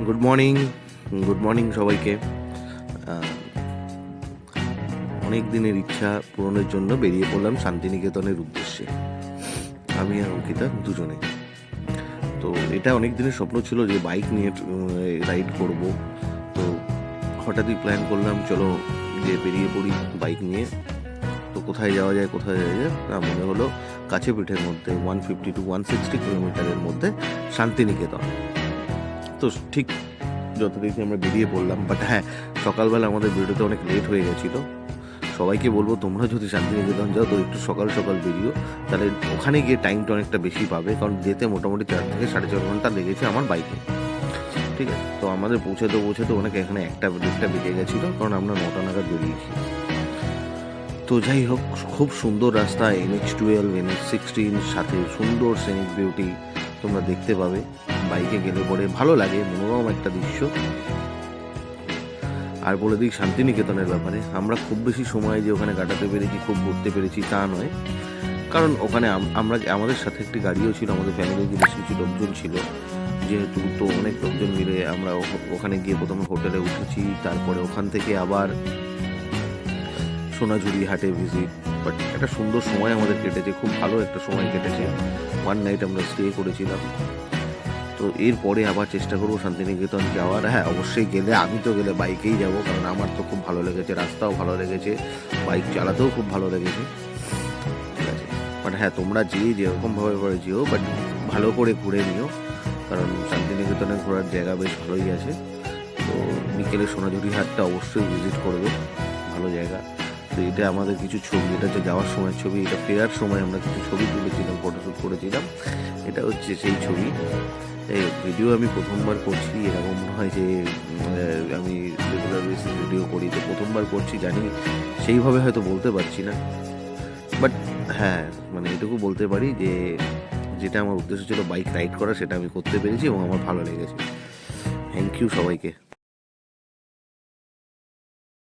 Good morning সবাইকে। অনেক দিনের ইচ্ছা পূরণের জন্য বেরিয়ে পড়লাম শান্তিনিকেতনের উদ্দেশ্যে, আমি আর অঙ্কিতা দুজনে। তো এটা অনেক দিনের স্বপ্ন ছিল যে বাইক নিয়ে রাইড করব। তো হঠাৎই প্ল্যান করলাম চলো যে বেরিয়ে পড়ি বাইক নিয়ে। তো কোথায় যাওয়া যায় মনে হলো কাছে পিঠের মধ্যে 150 to 160 কিলোমিটারের মধ্যে শান্তিনিকেতন। তো ঠিক যত দেখি আমরা বেরিয়ে পড়লাম, বাট হ্যাঁ, সকালবেলা আমাদের বেরোতে অনেক লেট হয়ে গেছিলো। সবাইকে বলবো তোমরা যদি শান্তিনিকেতন যাও তো একটু সকাল সকাল বেরিও, তাহলে ওখানে গিয়ে টাইমটা অনেকটা বেশি পাবে, কারণ যেতে মোটামুটি 4 থেকে 4.5 ঘন্টা লেগেছে আমার বাইকে। ঠিক আছে, তো আমাদের পৌঁছাতে অনেক এখানে 1টা বেজে গেছিলো, কারণ আমরা 9টা নাগাদ বেরিয়েছি। তো যাই হোক, খুব সুন্দর রাস্তা, NH12 NH16 সাথে সুন্দর সিনিক বিউটি তোমরা দেখতে পাবে। বাইকে গেলে পরে ভালো লাগে, মনোরম একটা দৃশ্য। আর বলে দিই শান্তিনিকেতনের ব্যাপারে, আমরা খুব বেশি সময় যে ওখানে কাটাতে পেরেছি, খুব ঘুরতে পেরেছি তা নয়, কারণ ওখানে আমরা আমাদের সাথে একটি গাড়িও ছিল, আমাদের ফ্যামিলির বেশ কিছু লোকজন ছিল। যেহেতু তো অনেক লোকজন মিলে আমরা ওখানে গিয়ে প্রথমে হোটেলে উঠেছি, তারপরে ওখান থেকে আবার সোনাঝুরি হাটে ভিজিট। বাট একটা সুন্দর সময় আমাদের কেটেছে, খুব ভালো একটা সময় কেটেছে। 1 নাইট আমরা স্টে করেছিলাম। তো এরপরে আবার চেষ্টা করবো শান্তিনিকেতন যাওয়ার। হ্যাঁ, অবশ্যই আমি তো গেলে বাইকেই যাব, কারণ আমার তো খুব ভালো লেগেছে, রাস্তাও ভালো লেগেছে, বাইক চালাতেও খুব ভালো লেগেছে। ঠিক আছে, বাট হ্যাঁ, তোমরা যেরকমভাবে যেও, বাট ভালো করে ঘুরে নিও, কারণ শান্তিনিকেতনে ঘোরার জায়গা বেশ ভালোই আছে। তো বিকেলে সোনাঝুরি হাটটা অবশ্যই ভিজিট করবে, ভালো জায়গা। তো এটা আমাদের কিছু ছবি, এটা হচ্ছে যাওয়ার সময় ছবি, এটা ফেরার সময় আমরা কিছু ছবি তুলেছিলাম, ফটোশ্যুট করেছিলাম। এটা হচ্ছে সেই ছবি। এই ভিডিও আমি প্রথমবার করছি, এরকম মনে হয় যে আমি রেগুলার বেসিস ভিডিও করি, তো প্রথমবার করছি, জানি সেইভাবে হয়তো বলতে পারছি না, বাট হ্যাঁ, মানে এটুকু বলতে পারি যে যেটা আমার উদ্দেশ্য ছিল বাইক রাইড করা, সেটা আমি করতে পেরেছি এবং আমার ভালো লেগেছে। থ্যাংক ইউ সবাইকে।